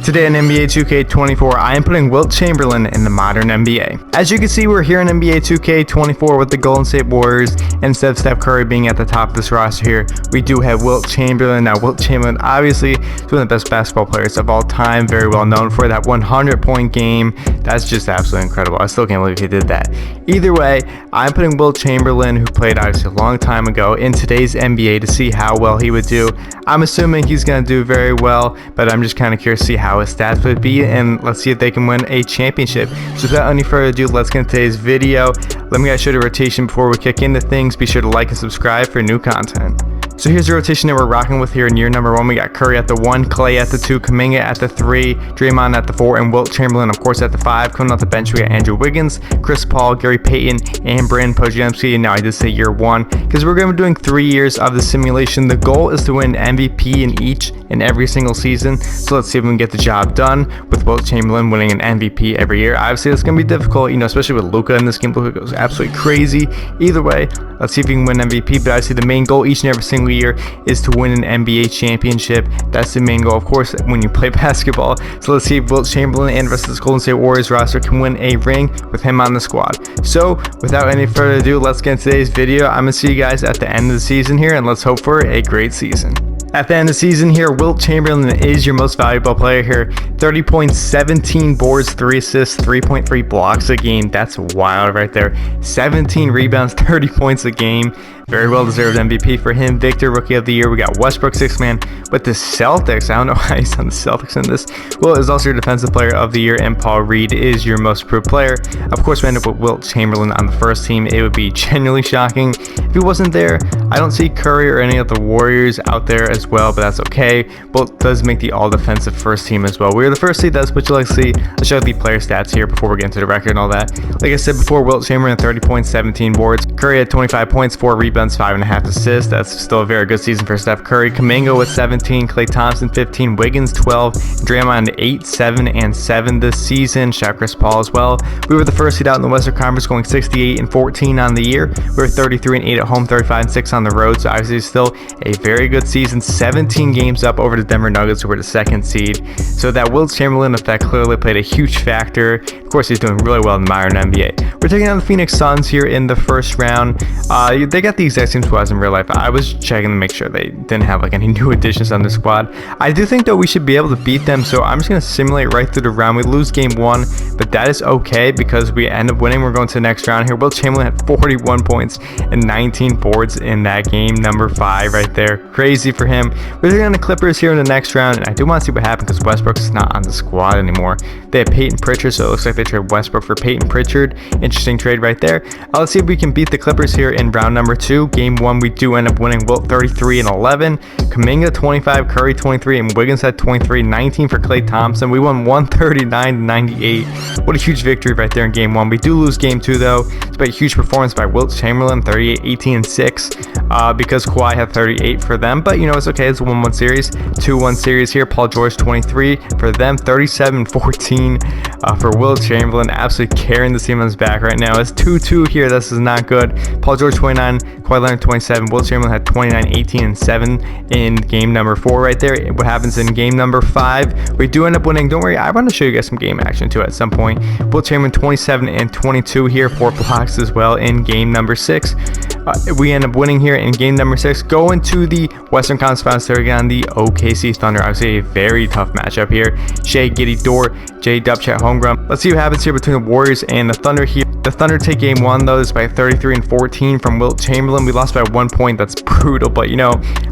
Today in NBA 2K24, I am putting Wilt Chamberlain in the modern NBA. As you can see, we're here in NBA 2K24 with the Golden State Warriors, and instead of Steph Curry being at the top of this roster here, we do have Wilt Chamberlain. Now, Wilt Chamberlain obviously is one of the best basketball players of all time, very well known for that 100-point game. That's just absolutely incredible. I still can't believe he did that. Either way, I'm putting Wilt Chamberlain, who played obviously a long time ago, in today's NBA to see how well he would do. I'm assuming he's going to do very well, but I'm just kind of curious to see how his stats would be, and let's see if they can win a championship. So without any further ado, let's get into today's video. Let me guys show you the rotation before we kick into things. Be sure to like and subscribe for new content. So here's the rotation that we're rocking with here in year number 1. We got Curry at the 1, Clay at the 2, Kuminga at the 3, Draymond at the 4, and Wilt Chamberlain, of course, at the 5. Coming off the bench, we got Andrew Wiggins, Chris Paul, Gary Payton, and Brandon Podziemski. And now I did say year 1 because we're going to be doing 3 years of the simulation. The goal is to win MVP in each and every single season. So let's see if we can get the job done with Wilt Chamberlain winning an MVP every year. Obviously, it's going to be difficult, especially with Luka in this game. Luka goes absolutely crazy. Either way, let's see if we can win MVP. But obviously, the main goal each and every single year is to win an NBA championship. That's the main goal, of course, when you play basketball. So let's see if Wilt Chamberlain and the rest of this Golden State Warriors roster can win a ring with him on the squad. So without any further ado, let's get into today's video. I'm going to see you guys at the end of the season here, and let's hope for a great season. At the end of the season here, Wilt Chamberlain is your most valuable player here. 30 points, 17 boards, 3 assists, 3.3 blocks a game. That's wild right there. 17 rebounds, 30 points a game. Very well deserved MVP for him. Victor, Rookie of the Year. We got Westbrook, 6th man with the Celtics. I don't know why he's on the Celtics in this. Wilt is also your Defensive Player of the Year, and Paul Reed is your Most Improved Player. Of course, we end up with Wilt Chamberlain on the first team. It would be genuinely shocking if he wasn't there. I don't see Curry or any of the Warriors out there as well, but that's okay. Wilt does make the all-defensive first team as well. We're the first seed. That's what you like to see. Let's show the player stats here before we get into the record and all that. Like I said before, Wilt Chamberlain 30 points, 17 boards. Curry had 25 points, 4 rebounds, 5.5 assists. That's still a very good season for Steph Curry. Kuminga with 17, Klay Thompson 15, Wiggins 12, Draymond 8, 7, and 7 this season. Shout out Chris Paul as well. We were the first seed out in the Western Conference, going 68 and 14 on the year. We were 33 and 8 at home, 35 and 6 on the road. So obviously still a very good season. 17 games up over the Denver Nuggets, who were the 2nd seed. So that Wilt Chamberlain effect clearly played a huge factor. Of course, he's doing really well in the modern NBA. We're taking on the Phoenix Suns here in the first round. They got the exact same squads in real life. I was checking to make sure they didn't have like any new additions on their squad. I do think though we should be able to beat them, so I'm just going to simulate right through the round. We lose game 1, but that is okay because we end up winning. We're going to the next round here. Wilt Chamberlain had 41 points and 19 boards in that game number 5 right there. Crazy for him. We're taking on the Clippers here in the next round, and I do want to see what happens because Westbrook is not on the squad anymore. They have Peyton Pritchard, so it looks like they trade Westbrook for Peyton Pritchard. Interesting trade right there. Let's see if we can beat the Clippers here in round number 2. Game 1, we do end up winning. Wilt 33 and 11, Kuminga 25, Curry 23, and Wiggins had 23, 19 for Klay Thompson. We won 139 to 98. What a huge victory right there in game 1. We do lose game 2 though. It's a huge performance by Wilt Chamberlain, 38, 18, and 6, because Kawhi had 38 for them. But it's okay. It's a 1-1 series, 2-1 series here. Paul George 23 for them, 37, 14 for Wilt Chamberlain. Absolutely carrying the team on his back right now. It's 2-2 here. This is not good. Paul George 29, Kawhi Leonard 27. Wilt Chamberlain had 29, 18, and 7 in game number 4 right there. What happens in game number 5? We do end up winning. Don't worry, I want to show you guys some game action too at some point. Wilt Chamberlain 27 and 22 here, 4 blocks as well in game number 6. We end up winning here in game number 6. Going to the Western Conference Finals again, the OKC Thunder. Obviously a very tough matchup here. Shea, Giddey, Dort, J, Dubchat, Holmgren. Let's see what happens here between the Warriors and the Thunder here. The Thunder take game 1 though. This by 33 and 14 from Wilt Chamberlain. We lost by 1 point. That's brutal, but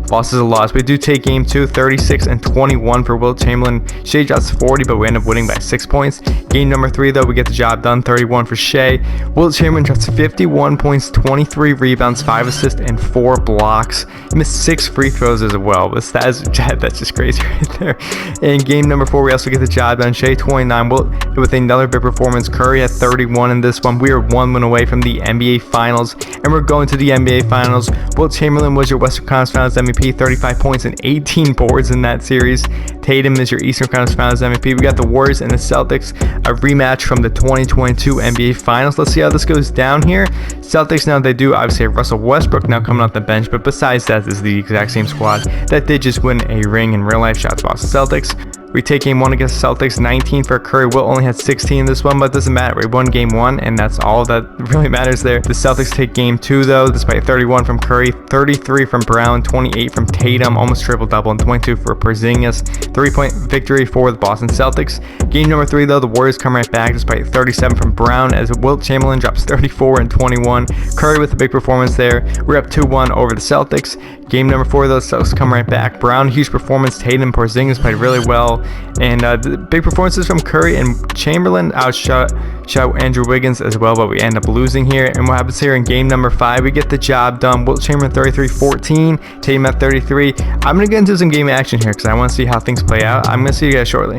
loss is a loss. We do take game 2, 36 and 21 for Wilt Chamberlain. Shea drops 40, but we end up winning by 6 points. Game number 3 though, we get the job done, 31 for Shea. Wilt Chamberlain drops 51 points, 23 rebounds, 5 assists, and 4 blocks. He missed 6 free throws as well. But that's just crazy right there. In game number 4, we also get the job done. Shea 29, Wilt with another big performance. Curry had 31 in this one. We are 1 win away from the NBA Finals, and we're going to the NBA Finals. Wilt Chamberlain was your Western Conference Finals MVP, 35 points and 18 boards in that series. Tatum is your Eastern Conference Finals MVP. We got the Warriors and the Celtics, a rematch from the 2022 NBA Finals. Let's see how this goes down here. Celtics now, they do obviously have Russell Westbrook now coming off the bench, but besides that, this is the exact same squad that did just win a ring in real life. Shots to Boston Celtics. We take game 1 against the Celtics, 19 for Curry. Wilt only had 16 in this one, but it doesn't matter. We won game 1, and that's all that really matters there. The Celtics take game 2, though, despite 31 from Curry, 33 from Brown, 28 from Tatum, almost triple-double, and 22 for Porzingis. 3-point victory for the Boston Celtics. Game number 3, though, the Warriors come right back despite 37 from Brown, as Wilt Chamberlain drops 34 and 21. Curry with a big performance there. We're up 2-1 over the Celtics. Game number 4, though, the Celtics come right back. Brown, huge performance. Tatum, Porzingis played really well. And the big performances from Curry and Chamberlain outshot Andrew Wiggins as well, but we end up losing here. And what happens here in game number 5, we get the job done. Wilt Chamberlain 33-14, Tatum at 33. I'm going to get into some game action here because I want to see how things play out. I'm going to see you guys shortly.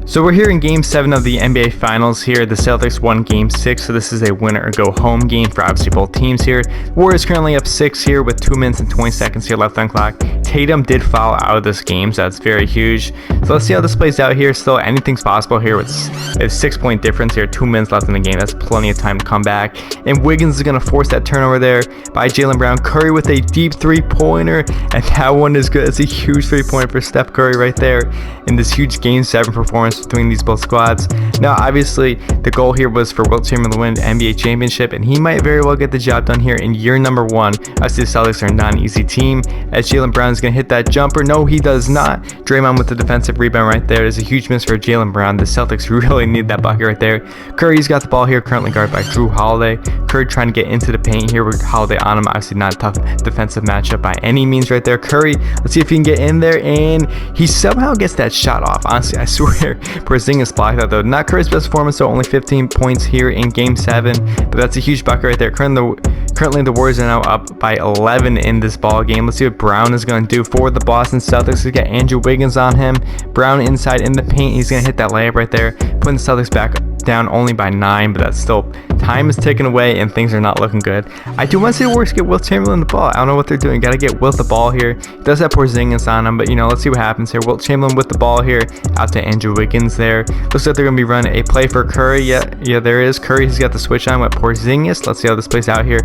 So we're here in Game 7 of the NBA Finals here. The Celtics won Game 6, so this is a winner or go home game for obviously both teams here. Warriors currently up 6 here with 2 minutes and 20 seconds here left on clock. Tatum did foul out of this game, so that's very huge. So let's see how this plays out here. Still, anything's possible here with a 6-point difference here, 2 minutes left in the game. That's plenty of time to come back. And Wiggins is going to force that turnover there by Jaylen Brown. Curry with a deep 3-pointer, and that one is good. It's a huge 3-pointer for Steph Curry right there in this huge Game 7 performance between these both squads. Now, obviously, the goal here was for Wilt Chamberlain to win the NBA championship, and he might very well get the job done here in year number 1. Obviously, the Celtics are not an easy team, as Jaylen Brown is going to hit that jumper. No, he does not. Draymond with the defensive rebound right there. There's a huge miss for Jaylen Brown. The Celtics really need that bucket right there. Curry's got the ball here, currently guarded by Jrue Holiday. Curry trying to get into the paint here with Holiday on him. Obviously, not a tough defensive matchup by any means right there. Curry, let's see if he can get in there, and he somehow gets that shot off. Honestly, I swear, Porzingis blocked that though. Not Curry's best performance, so only 15 points here in Game 7, but that's a huge bucket right there. Currently, the Warriors are now up by 11 in this ball game. Let's see what Brown is going to do for the Boston Celtics. He's got Andrew Wiggins on him. Brown inside in the paint. He's going to hit that layup right there, putting the Celtics back down only by 9, but that's still, time is ticking away and things are not looking good. I do want to see the Warriors get Wilt Chamberlain the ball. I don't know what they're doing. Got to get Wilt the ball here. He does have Porzingis on him, but let's see what happens here. Wilt Chamberlain with the ball here, out to Andrew Wiggins there. Looks like they're going to be running a play for Curry. Yeah, there is. Curry, he's got the switch on with Porzingis. Let's see how this plays out here.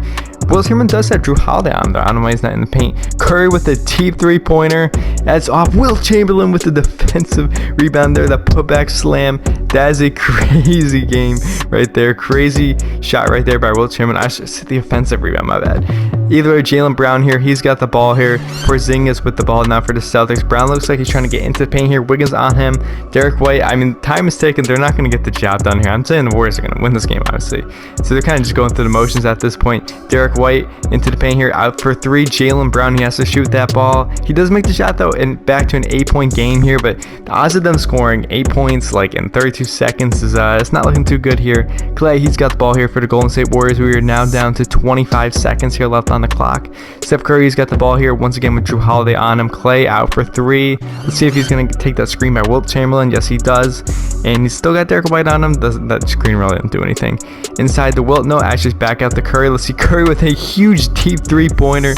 Wilt Chamberlain does have Jrue Holiday on though. I don't know why he's not in the paint. Curry with the deep 3-pointer. That's off. Wilt Chamberlain with the defensive rebound there. That putback slam. That is a crazy game right there. Crazy shot right there by Wilt Chamberlain. I should say the offensive rebound, my bad. Either way, Jaylen Brown here. He's got the ball here. Porzingis with the ball now for the Celtics. Brown looks like he's trying to get into the paint here. Wiggins on him. Derek White. I mean, time is taken. They're not going to get the job done here. I'm saying the Warriors are going to win this game, obviously. So they're kind of just going through the motions at this point. Derek White into the paint here. Out for 3. Jaylen Brown. He has to shoot that ball. He does make the shot, though, and back to an 8-point game here. But the odds of them scoring 8 points like in 32 seconds is it's not looking too good here. Clay, he's got the ball here for the Golden State Warriors. We are now down to 25 seconds here left on the clock. Steph Curry's got the ball here once again with Jrue Holiday on him. Clay out for 3. Let's see if he's going to take that screen by Wilt Chamberlain. Yes, he does. And he's still got Derek White on him. That screen really didn't do anything. Inside the Wilt. No, actually back out to Curry. Let's see Curry with a huge deep 3-pointer.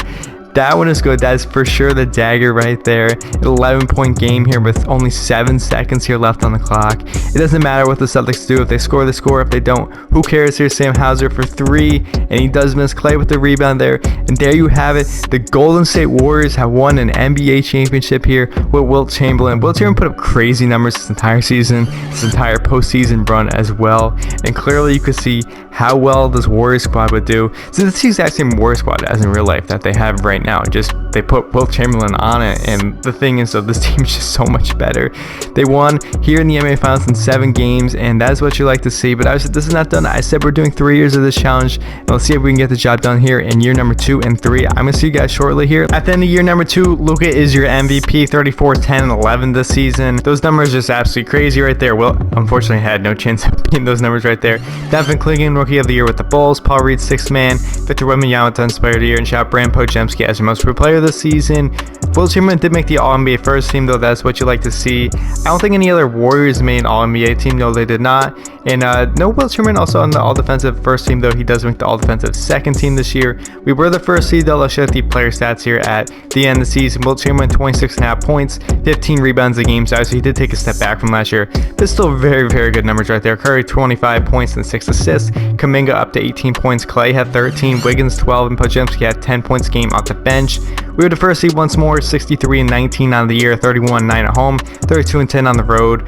That one is good. That is for sure the dagger right there. An 11-point game here with only 7 seconds here left on the clock. It doesn't matter what the Celtics do. If they score, they score. If they don't, who cares? Here's Sam Hauser for 3, and he does miss. Clay with the rebound there. And there you have it. The Golden State Warriors have won an NBA championship here with Wilt Chamberlain. Wilt Chamberlain put up crazy numbers this entire season, this entire postseason run as well. And clearly you could see how well this Warriors squad would do. So it's the exact same Warriors squad as in real life that they have right now. Just they put Wilt Chamberlain on it, and the thing is, though, this team is just so much better. They won here in the NBA Finals in 7 games, and that's what you like to see. But obviously, this is not done. I said we're doing 3 years of this challenge, and let's see if we can get the job done here in year number 2 and 3. I'm gonna see you guys shortly here. At the end of year number 2, Luka is your MVP, 34, 10, and 11 this season. Those numbers are just absolutely crazy right there. Well, unfortunately, had no chance of beating those numbers right there. Devin Clingan, Rookie of the Year with the Bulls. Paul Reed, 6th man. Victor Wembanyama, 10th Player of the Year, and shout Brand Podziemski as your most improved player this season. Wilt Chamberlain did make the All-NBA first team, though. That's what you like to see. I don't think any other Warriors made an All-NBA team. No, they did not. And no Wilt Chamberlain also on the All-Defensive first team, though. He does make the All-Defensive second team this year. We were the first seed, though. Let's show the player stats here at the end of the season. Wilt Chamberlain, 26.5 points, 15 rebounds a game. So he did take a step back from last year. But still very, very good numbers right there. Curry, 25 points and 6 assists. Kuminga up to 18 points. Clay had 13. Wiggins, 12. And Podziemski had 10 points a game, up to bench. We were the first seed once more, 63-19 on the year, 31-9 at home, 32-10 on the road.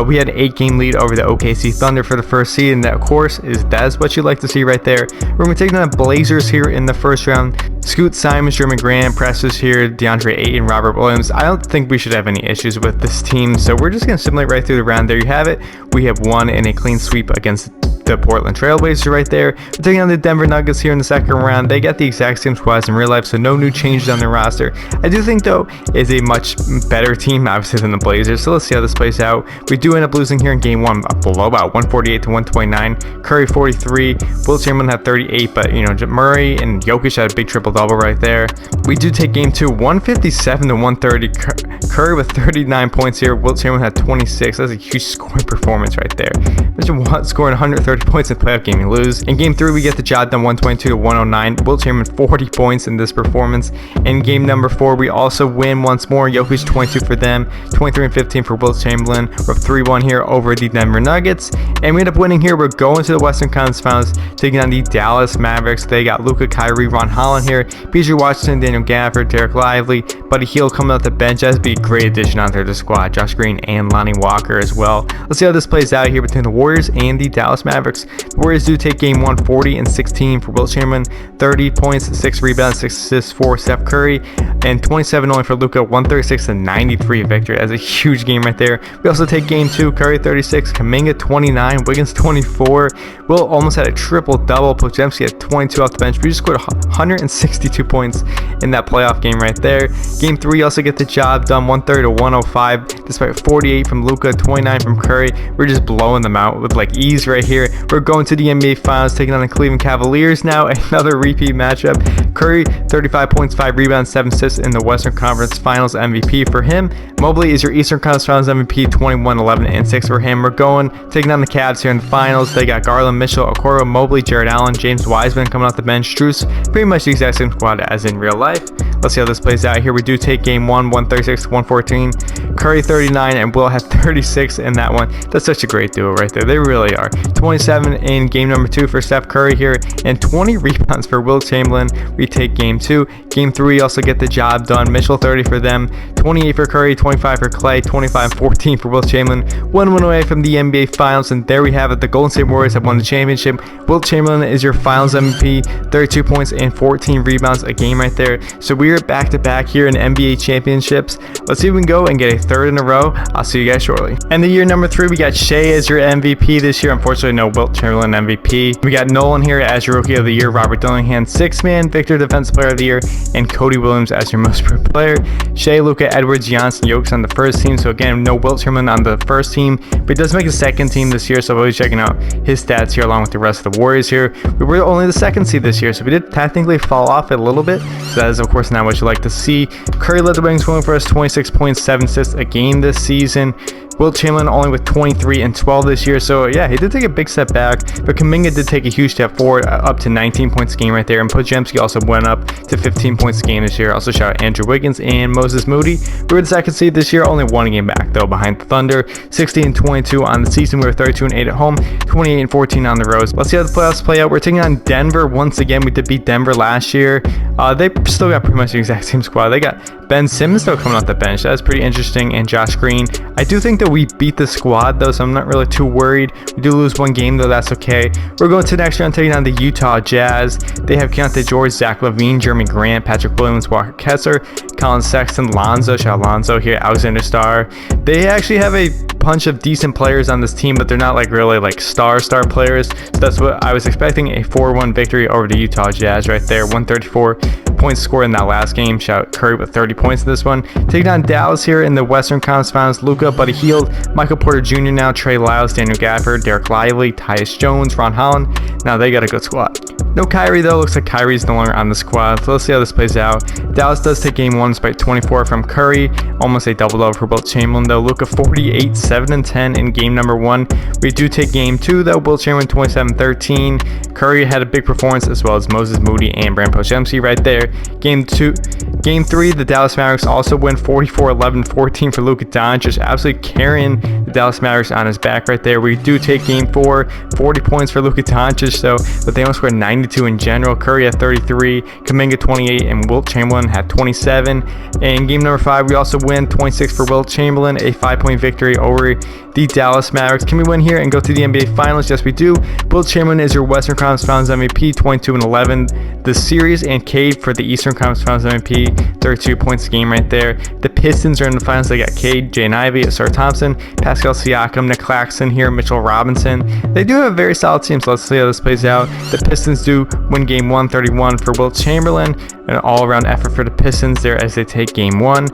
We had an 8-game lead over the OKC Thunder for the first seed, and that, of course, that's what you'd like to see right there. We're going to take on the Blazers here in the first round. Scoot Simons, Jeremy Grant, Precious here, DeAndre Ayton, Robert Williams. I don't think we should have any issues with this team, so we're just going to simulate right through the round. There you have it. We have won in a clean sweep against the Portland Trailblazers right there. We're taking on the Denver Nuggets here in the second round. They got the exact same squads in real life, so no new changes on their roster. I do think, though, is a much better team, obviously, than the Blazers, so let's see how this plays out. We do end up losing here in game one, a blowout, 148-129. Curry 43, Wilt Chamberlain had 38, but, you know, Murray and Jokic had a big triple-double right there. We do take game two, 157-130. Curry with 39 points here. Wilt Chamberlain had 26. That's a huge scoring performance right there. Imagine scoring 130 points in the playoff game, you lose. In game three, we get the job done, 122-109. Wilt Chamberlain 40 points in this performance. In game number four, we also win once more. Jokic 22 for them, 23-15 for Wilt Chamberlain. We're 3-1 here over the Denver Nuggets, and we end up winning here. We're going to the Western Conference Finals, taking on the Dallas Mavericks. They got Luka, Kyrie, Ron Holland here, PJ Washington, Daniel Gafford, Derek Lively, Buddy Hield coming out the bench. That'd be a great addition onto the squad. Josh Green and Lonnie Walker as well. Let's see how this plays out here between the Warriors and the Dallas Mavericks. The Warriors do take game one, 40-16 for Wilt Chamberlain, 30 points, 6 rebounds, 6 assists for Steph Curry, and 27 only for Luka, 136-93 victory. That's a huge game right there. We also take game two, Curry 36, Kuminga 29, Wiggins 24. Wilt almost had a triple-double. Podziemski had 22 off the bench. We just scored 162 points in that playoff game right there. Game three, you also get the job done, 130-105, despite 48 from Luka, 29 from Curry. We're just blowing them out with like ease right here. We're going to the NBA Finals, taking on the Cleveland Cavaliers now. Another repeat matchup. Curry, 35 points, 5 rebounds, 7 assists in the Western Conference Finals MVP for him. Mobley is your Eastern Conference Finals MVP, 21-11-6 for him. We're going, taking on the Cavs here in the Finals. They got Garland, Mitchell, Okoro, Mobley, Jared Allen, James Wiseman coming off the bench. Strus, pretty much the exact same squad as in real life. Let's see how this plays out here. We do take game one, 136-114. Curry 39 and Will have 36 in that one. That's such a great duo right there. They really are. 27 in game number two for Steph Curry here, and 20 rebounds for Wilt Chamberlain. We take game two. Game three, also get the job done. Mitchell 30 for them, 28 for Curry, 25 for Clay, 25-14 for Wilt Chamberlain. 1 win away from the NBA Finals, and there we have it. The Golden State Warriors have won the championship. Wilt Chamberlain is your Finals MVP, 32 points and 14 rebounds a game right there. So we are back to back here in NBA championships. Let's see if we can go and get a third in a row. I'll see you guys shortly. And the year number three, we got Shea as your MVP this year. Unfortunately, no Wilt Chamberlain MVP. We got Nolan here as your Rookie of the Year, Robert Dillingham, 6-man Victor Defensive Player of the Year, and Cody Williams as your Most Improved Player. Shea, Luka, Edwards, Giannis, and Jokic on the first team. So again, no Wilt Chamberlain on the first team, but he does make a second team this year, so we'll be checking out his stats here along with the rest of the Warriors here. We were only the second seed this year, so we did technically fall off a little bit. So that is, of course, not what you like to see. Curry led the Wings scoring for us, 26 points, 7 assists a game this season. Wilt Chamberlain only with 23 and 12 this year, so yeah, he did take a big step back, but Kuminga did take a huge step forward, up to 19 points a game right there, and Podziemski also went up to 15 points a game this year. Also shout out Andrew Wiggins and Moses Moody. We were the second seed this year, only 1 game back though behind the Thunder, 16-22 on the season. We were 32-8 at home, 28-14 on the road. Let's see how the playoffs play out. We're taking on Denver once again. We did beat Denver last year. They still got pretty much the exact same squad. They got Ben Simmons still coming off the bench. That's pretty interesting, and Josh Green. I do think that we beat the squad though, so I'm not really too worried. We do lose 1 game though, that's okay. We're going to the next round, taking on the Utah Jazz. They have Keontae George, Zach LaVine, Jeremy Grant, Patrick Williams, Walker Kessler, Colin Sexton, Lonzo, shout out Lonzo here, Alexander Starr. They actually have a bunch of decent players on this team, but they're not like really like star players. So that's what I was expecting, a 4-1 victory over the Utah Jazz right there. 134 points scored in that last game. Shout out Curry with 30 points in this one. Taking on Dallas here in the Western Conference Finals. Luka, Buddy Hield, Michael Porter Jr. now, Trey Lyles, Daniel Gafford, Derek Lively, Tyus Jones, Ron Holland. Now they got a good squad. No Kyrie though. Looks like Kyrie's no longer on the squad. So let's see how this plays out. Dallas does take game 1 despite 24 from Curry. Almost a double-double for Wilt Chamberlain though. Luka 48, 7 and 10 in game number 1. We do take game 2 though. Wilt Chamberlain 27-13. Curry had a big performance, as well as Moses Moody and Brand Podziemski right there. Game 3, the Dallas Mavericks also win 44-11-14 for Luka Doncic, absolutely carrying the Dallas Mavericks on his back right there. We do take game 4, 40 points for Luka Doncic, but they only scored 9 92 in general. Curry had 33, Kuminga 28, and Wilt Chamberlain had 27. In game number 5, we also win 26 for Wilt Chamberlain, a 5-point victory over the Dallas Mavericks. Can we win here and go to the NBA Finals? Yes, we do. Wilt Chamberlain is your Western Conference Finals MVP, 22 and 11 the series, and Cade for the Eastern Conference Finals MVP, 32 points a game right there. The Pistons are in the finals. They got Cade, Jaden Ivey, Asar Thompson, Pascal Siakam, Nick Claxton here, Mitchell Robinson. They do have a very solid team, so let's see how this plays out. The Pistons do win game 1, 31 for Wilt Chamberlain. An all-around effort for the Pistons there as they take game 1.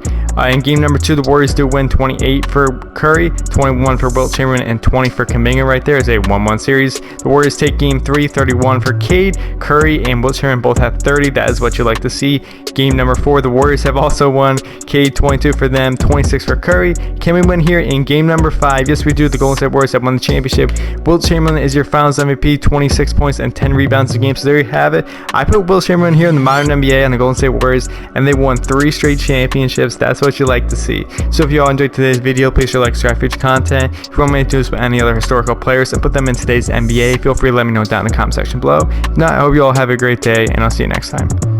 In game number 2, the Warriors do win 28 for Curry, 21 for Wilt Chamberlain, and 20 for Kuminga right there as a 1-1 series. The Warriors take game 3, 31 for Cade, Curry, and Wilt Chamberlain both have 30. That is what you like to see. Game number 4, the Warriors have also won. Cade 22 for them, 26 for Curry. Can we win here in game number 5? Yes, we do. The Golden State Warriors have won the championship. Wilt Chamberlain is your Finals MVP, 26 points and 10 rebounds a game. So there you have it. I put Wilt Chamberlain here in the modern NBA on the Golden State Warriors, and they won 3 straight championships. That's what you like to see. So if you all enjoyed today's video, please share, like, subscribe, future content. If you want me to do this with any other historical players and put them in today's NBA, feel free to let me know down in the comment section below. If not, I hope you all have a great day, and I'll see you next time.